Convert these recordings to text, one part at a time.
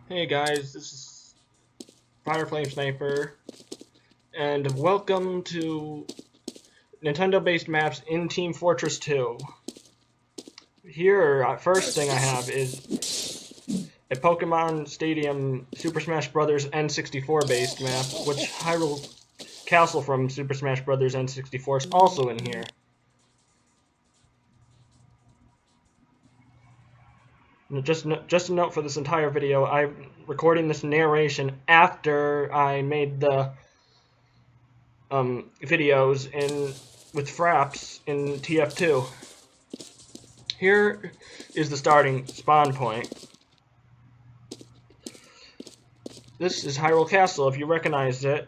Hey guys, this is Fire Flame Sniper, and welcome to Nintendo-based maps in Team Fortress 2. Here, first thing I have is a Pokemon Stadium Super Smash Bros. N64-based map, which Hyrule Castle from Super Smash Bros. N64 is also in here. Just a note for this entire video, I'm recording this narration after I made the videos with Fraps in TF2. Here is the starting spawn point. This is Hyrule Castle, if you recognize it.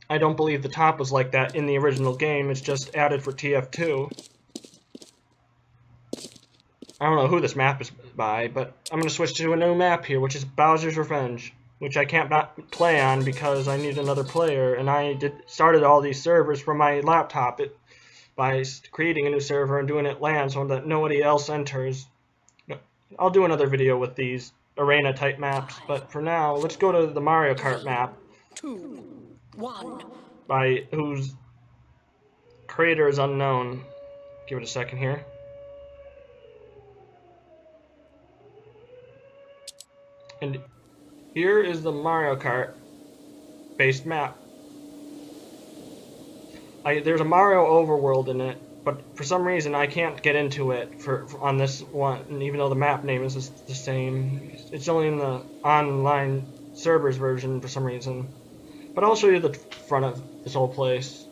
I don't believe the top was like that in the original game, it's just added for TF2. I don't know who this map is by, but I'm going to switch to a new map here, which is Bowser's Revenge, which I can't play on because I need another player, and I started all these servers from my laptop by creating a new server and doing it LAN so that nobody else enters. I'll do another video with these arena type maps, but for now, let's go to the Mario Kart map, 2, 1. by whose creator is unknown. Give it a second here. And here is the Mario Kart based map. There's a Mario overworld in it, but for some reason I can't get into it on this one, and even though the map name is the same. It's only in the online servers version for some reason. But I'll show you the front of this whole place.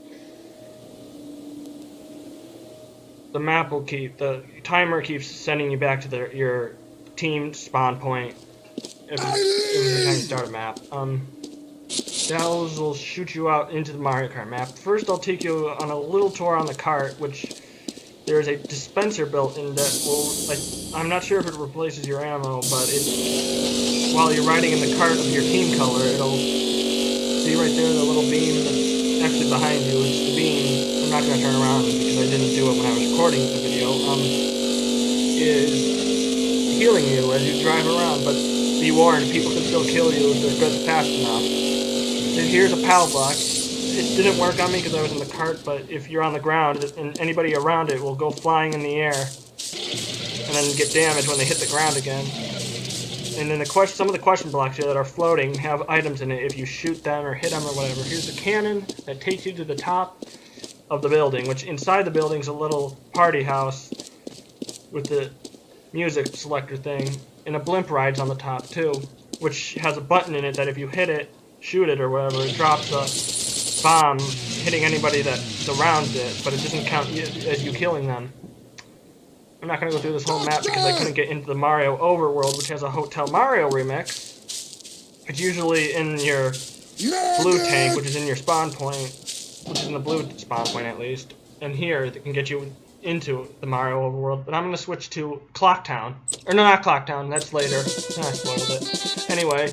The map will the timer keeps sending you back to your team spawn point. Every time you start a map. Those will shoot you out into the Mario Kart map. First, I'll take you on a little tour on the cart, which there is a dispenser built in that will, I'm not sure if it replaces your ammo, but while you're riding in the cart of your team color, it'll, see right there the little beam that's actually behind you, it's the beam, I'm not going to turn around because I didn't do it when I was recording the video, is healing you as you drive around, but be warned, people can still kill you if they're good fast enough. And here's a PAL block. It didn't work on me because I was in the cart, but if you're on the ground, and anybody around it will go flying in the air, and then get damaged when they hit the ground again. And then some of the question blocks here that are floating have items in it if you shoot them or hit them or whatever. Here's a cannon that takes you to the top of the building, which inside the building is a little party house with the music selector thing. And a blimp rides on the top too, which has a button in it that if you hit it, shoot it or whatever, it drops a bomb hitting anybody that surrounds it, but it doesn't count as you killing them. I'm not going to go through this whole map because I couldn't get into the Mario Overworld, which has a Hotel Mario remix. It's usually in your blue tank, which is in your spawn point, which is in the blue spawn point at least. And here, it can get you into the Mario Overworld, but I'm going to switch to Clock Town. Or no, not Clock Town, that's later. I spoiled it. Anyway,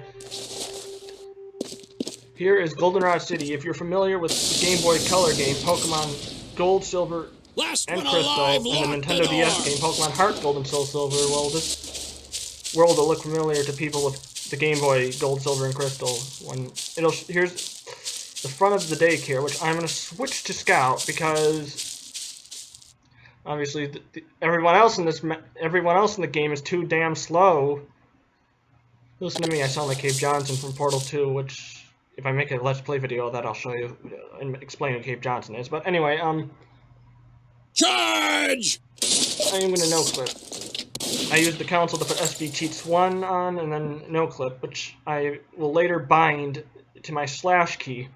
here is Goldenrod City. If you're familiar with the Game Boy Color game, Pokemon Gold, Silver, and Crystal, and the Nintendo DS game, Pokemon Heart Gold and Soul Silver, well, this world will look familiar to people with the Game Boy Gold, Silver, and Crystal. Here's the front of the daycare, which I'm going to switch to Scout because obviously, everyone else in the game is too damn slow. Listen to me, I sound like Cape Johnson from Portal 2, which, if I make a Let's Play video of that, I'll show you and explain who Cape Johnson is. But anyway, Charge! I am gonna no-clip. I used the console to put SV Cheats 1 on, and then no-clip, which I will later bind to my slash key.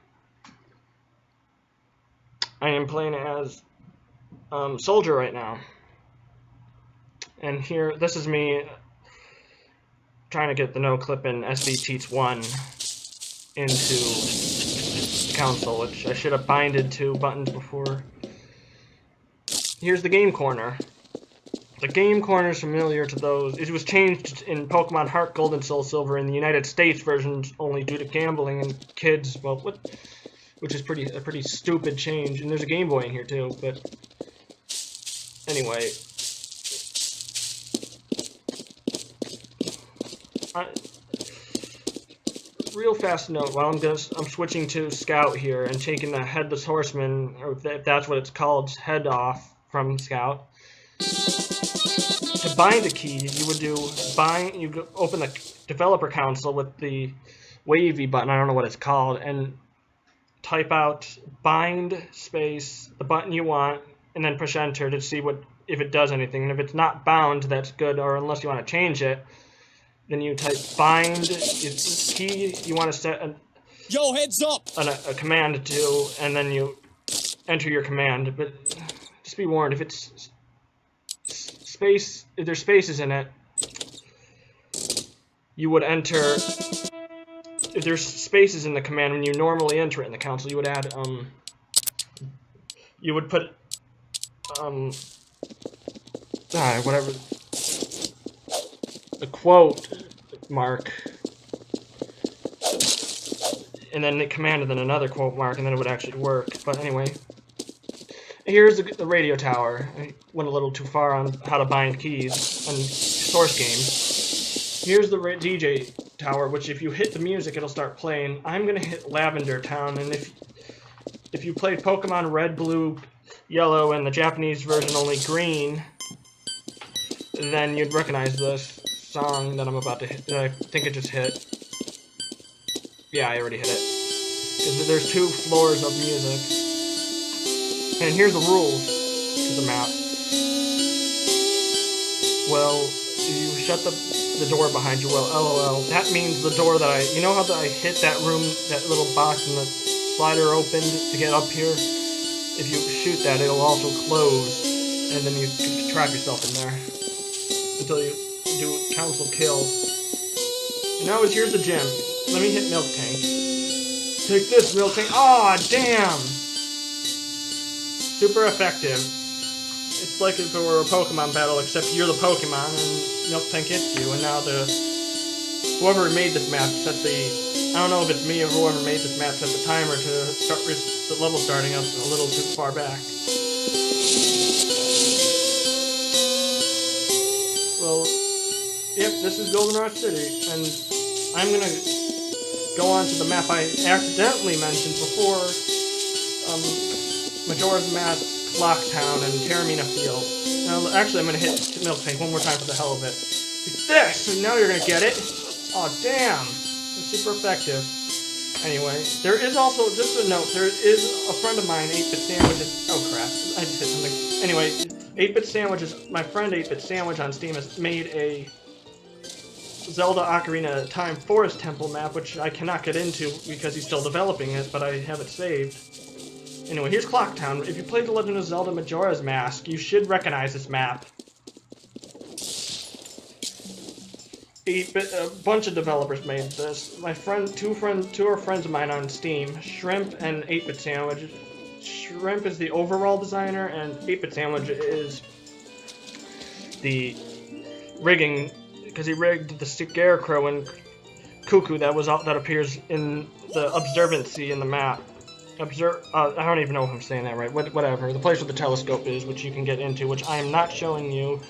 I am playing as Soldier right now, and here this is me trying to get the no clip in SV Cheats 1 into console, which I should have binded to buttons before. Here's the game corner. The game corner is familiar to those. It was changed in Pokemon Heart Gold and Soul Silver in the United States versions only due to gambling and kids. Well, which is a pretty stupid change. And there's a Game Boy in here too, but anyway, Real fast note. While I'm switching to Scout here and taking the Headless Horseman, or if that's what it's called, head off from Scout. To bind a key, you would do bind. You open the developer console with the wavy button. I don't know what it's called, and type out bind space the button you want, and then push enter to see if it does anything. And if it's not bound, that's good. Or unless you want to change it. Then you type bind key you want to set Yo, heads up! a command to, and then you enter your command. But just be warned, if it's if there's spaces in it, you would enter. If there's spaces in the command when you normally enter it in the console, you would add you would put whatever. A quote mark, and then the command, and then another quote mark, and then it would actually work. But anyway, here's the radio tower. I went a little too far on how to bind keys and source games. Here's the DJ tower, which if you hit the music, it'll start playing. I'm gonna hit Lavender Town, and if you played Pokemon Red, Blue, Yellow, and the Japanese version only Green, then you'd recognize this song that I'm about to hit. I think it just hit. Yeah, I already hit it. Because there's 2 floors of music. And here's the rules to the map. Well, you shut the door behind you. Well, LOL. That means the door that you know how I hit that room, that little box, and the slider opened to get up here? If you shoot that, it'll also close, and then you can trap yourself in there until you do council kill. And now here's the gym. Let me hit Milk Tank. Take this, Milk Tank. Aw, damn! Super effective. It's like if it were a Pokemon battle, except you're the Pokemon and Milk Tank hits you, and now whoever made this map set I don't know if it's me or whoever made this map set the timer to start the level starting up a little too far back. Well, yep, this is Goldenrod City, and I'm gonna go on to the map I accidentally mentioned before, Majora's Mask, Clock Town, and Terramina Field. Now, actually, I'm gonna hit Milk Tank one more time for the hell of it. Like this, and now you're gonna get it. Oh damn, it's super effective. Anyway, there is also, just a note, there is a friend of mine, 8-Bit Sandwiches. Oh crap, I just hit something. Anyway, 8-Bit Sandwiches, my friend 8-Bit Sandwich on Steam has made a Zelda Ocarina of Time Forest Temple map, which I cannot get into because he's still developing it, but I have it saved. Anyway, here's Clock Town. If you played The Legend of Zelda Majora's Mask, you should recognize this map. A bunch of developers made this. My friend, two are friends of mine on Steam, Shrimp and 8-Bit Sandwich. Shrimp is the overall designer, and 8-Bit Sandwich is the rigging, because he rigged the Scarecrow and Cuckoo that appears in the observancy in the map. I don't even know if I'm saying that right. Whatever. The place where the telescope is, which you can get into, which I am not showing you.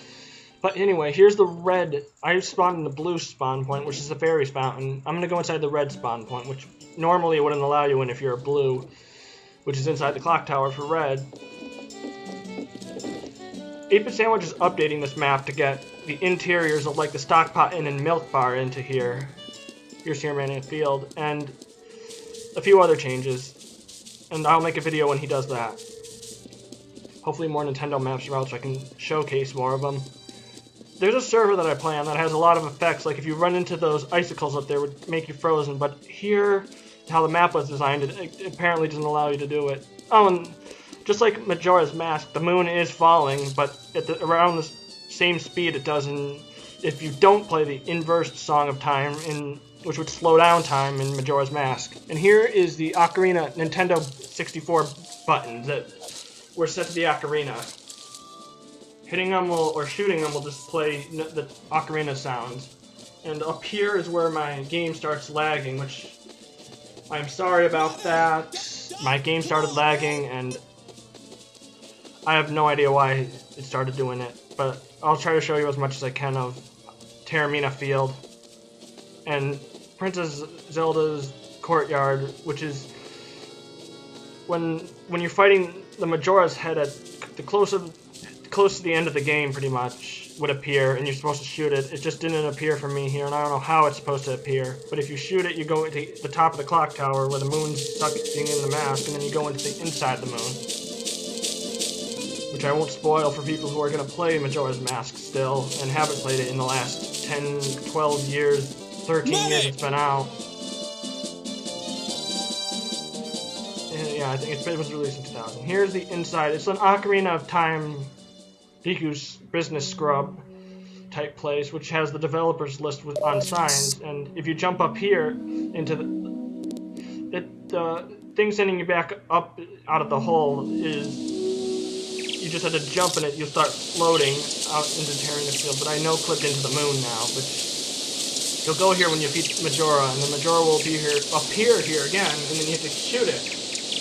But anyway, here's the red. I spawned in the blue spawn point, which is the fairies fountain. I'm gonna go inside the red spawn point, which normally it wouldn't allow you in if you're a blue, which is inside the clock tower for red. 8-Bit Sandwich is updating this map to get the interiors of like the stock pot inn and milk bar into here. Here's Terramina Field, and a few other changes. And I'll make a video when he does that. Hopefully more Nintendo maps are out so I can showcase more of them. There's a server that I play on that has a lot of effects, like if you run into those icicles up there, it would make you frozen, but here, how the map was designed, it apparently doesn't allow you to do it. Oh, and just like Majora's Mask, the moon is falling, but at around the same speed it does if you don't play the inverse Song of Time, which would slow down time in Majora's Mask. And here is the Ocarina Nintendo 64 buttons that were set to the Ocarina. Hitting them or shooting them will just play the Ocarina sounds. And up here is where my game starts lagging, which I'm sorry about that. My game started lagging and I have no idea why it started doing it, but I'll try to show you as much as I can of Terramina Field. and Princess Zelda's courtyard, which is when you're fighting the Majora's head at the close to the end of the game, pretty much would appear, and you're supposed to shoot it. It just didn't appear for me here, and I don't know how it's supposed to appear. But if you shoot it, you go into the top of the clock tower where the moon's sucking in the mask, and then you go into the inside the moon. Which I won't spoil for people who are going to play Majora's Mask still, and haven't played it in the last 10, 12 years, 13 years it's been out. Yeah, I think it was released in 2000. Here's the inside. It's an Ocarina of Time Riku's business scrub type place, which has the developers list on signs. And if you jump up here into the thing sending you back up out of the hole is you just had to jump in it. You'll start floating out into Terran field. But I no-clipped into the moon now, which you'll go here when you beat Majora, and the Majora will appear here again, and then you have to shoot it.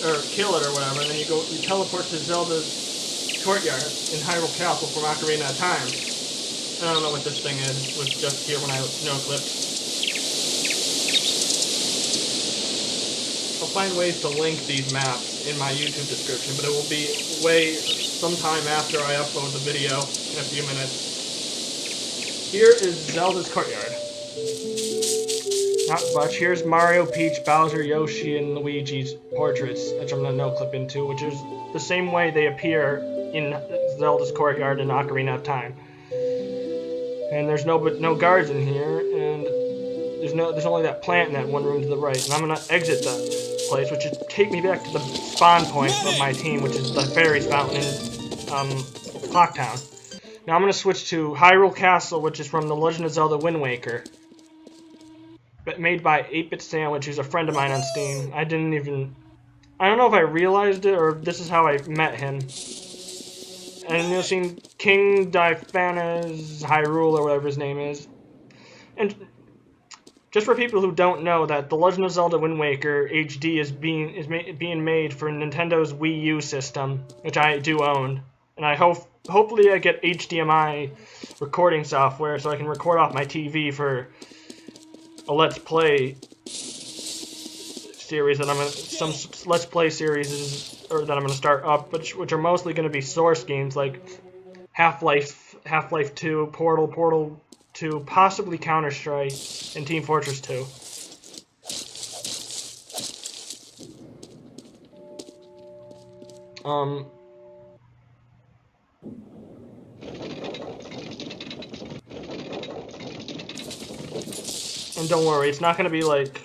Or kill it or whatever, and then you teleport to Zelda's courtyard in Hyrule Castle from Ocarina of Time. I don't know what this thing is. It was just here when I no-clipped. I'll find ways to link these maps in my YouTube description, but it will be sometime after I upload the video in a few minutes. Here is Zelda's courtyard. Not much. Here's Mario, Peach, Bowser, Yoshi, and Luigi's portraits, which I'm going to no-clip into, which is the same way they appear in Zelda's courtyard in Ocarina of Time. And there's no guards in here, and there's only that plant in that one room to the right. And I'm going to exit the place, which is take me back to the spawn point of my team, which is the Fairies Fountain in Clock Town. Now I'm going to switch to Hyrule Castle, which is from The Legend of Zelda Wind Waker. Made by 8-Bit Sandwich, who's a friend of mine on Steam. I don't know if I realized it, or this is how I met him. And you've seen King Diaphanes Hyrule, or whatever his name is. And just for people who don't know that The Legend of Zelda Wind Waker HD is being made for Nintendo's Wii U system, which I do own. And I hopefully I get HDMI recording software so I can record off my TV for a Let's Play series that some Let's Play series that I'm going to start up, which are mostly going to be source games like Half-Life 2, Portal 2, possibly Counter-Strike, and Team Fortress 2. And don't worry, it's not going to be like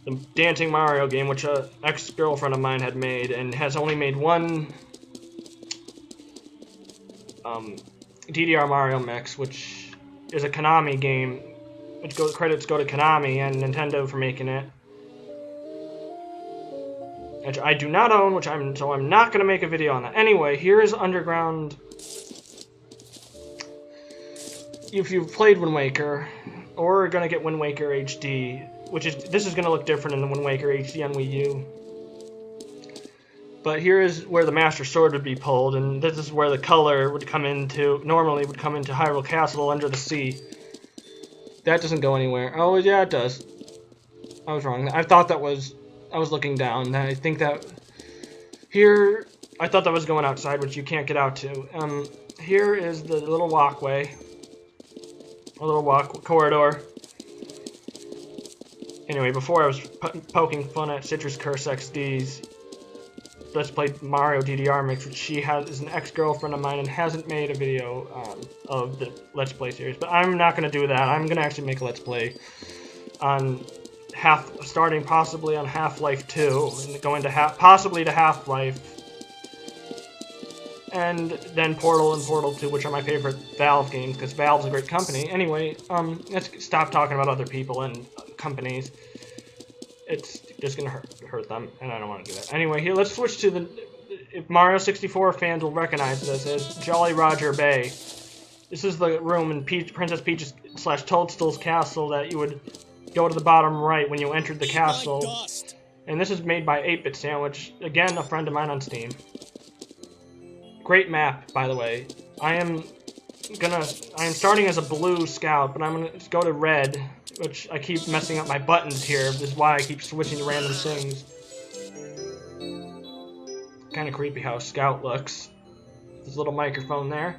the Dancing Mario game, which an ex-girlfriend of mine had made, and has only made one DDR Mario mix, which is a Konami game, which credits go to Konami and Nintendo for making it. Which I do not own, so I'm not going to make a video on that. Anyway, here is Underground. If you've played Wind Waker, or going to get Wind Waker HD, this is going to look different in the Wind Waker HD on Wii U. But here is where the Master Sword would be pulled, and this is where the color normally would come into Hyrule Castle under the sea. That doesn't go anywhere. Oh, yeah, it does. I was wrong. I thought I was looking down. I think that here, I thought that was going outside, which you can't get out to. Here is the little walkway. A little corridor. Anyway, before I was poking fun at Citrus Curse XD's Let's Play Mario DDR mix, which she is an ex-girlfriend of mine and hasn't made a video of the Let's Play series. But I'm not going to do that. I'm going to actually make a Let's Play on starting possibly on Half-Life 2 and going to possibly to Half-Life. And then Portal and Portal 2, which are my favorite Valve games, because Valve's a great company. Anyway, let's stop talking about other people and companies. It's just going to hurt them, and I don't want to do that. Anyway, here, let's switch to if Mario 64 fans will recognize this as Jolly Roger Bay. This is the room in Princess Peach's / Toadstool's castle that you would go to the bottom right when you entered the castle. And this is made by 8-Bit Sandwich, again, a friend of mine on Steam. Great map, by the way. I am starting as a blue scout, but I'm gonna go to red which I keep messing up my buttons here. This is why I keep switching to random things. Kind of creepy how Scout looks. This little microphone there.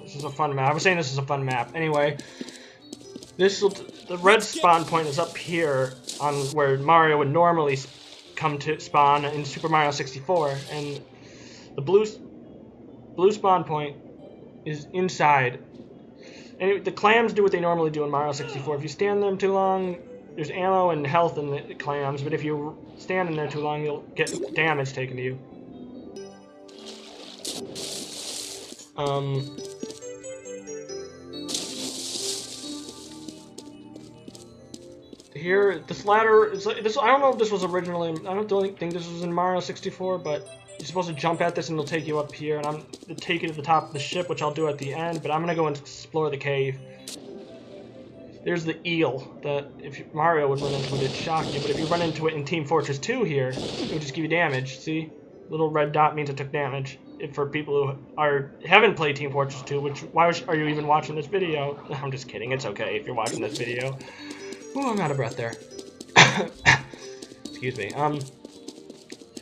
This is a fun map. I was saying this is a fun map. Anyway, the red spawn point is up here on where Mario would normally come to spawn in Super Mario 64, and the blue spawn point is inside. And the clams do what they normally do in Mario 64. If you stand them too long, there's ammo and health in the clams, but if you stand in there too long, you'll get damage taken to you. Here, this ladder is like this. I don't know if this was originally. I don't think this was in Mario 64, but you're supposed to jump at this and it'll take you up here. And I'm gonna take you to the top of the ship, which I'll do at the end. But I'm gonna go and explore the cave. There's the eel that if Mario would run into it, it'd shock you. But if you run into it in Team Fortress 2 here, it would just give you damage. See, little red dot means it took damage. If for people who haven't played Team Fortress 2, which are you even watching this video? I'm just kidding. It's okay if you're watching this video. Ooh, I'm out of breath there. Excuse me.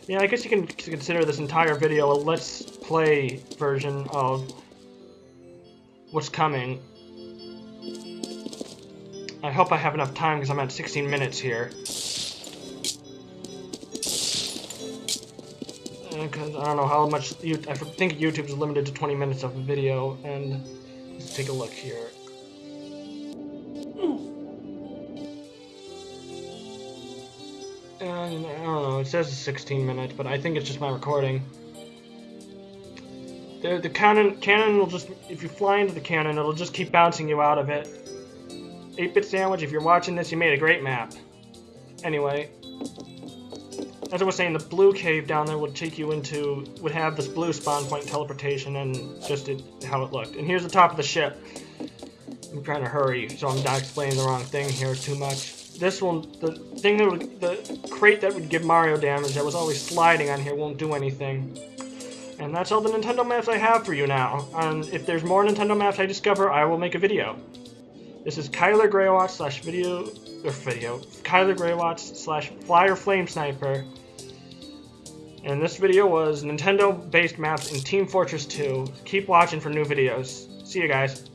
Yeah, I guess you can consider this entire video a Let's Play version of what's coming. I hope I have enough time because I'm at 16 minutes here. Because I don't know how much I think YouTube's limited to 20 minutes of a video, and let's take a look here. I don't know, it says it's 16 minutes, but I think it's just my recording. The cannon will just, if you fly into the cannon, it'll just keep bouncing you out of it. 8-bit sandwich, if you're watching this, you made a great map. Anyway, as I was saying, the blue cave down there would have this blue spawn point teleportation, and just how it looked. And here's the top of the ship. I'm trying to hurry, so I'm not explaining the wrong thing here too much. The crate that would give Mario damage that was always sliding on here won't do anything. And that's all the Nintendo maps I have for you now. And if there's more Nintendo maps I discover, I will make a video. This is Kyler Greywatch Kyler Greywatch / Flyer Flame Sniper. And this video was Nintendo-based maps in Team Fortress 2. Keep watching for new videos. See you guys.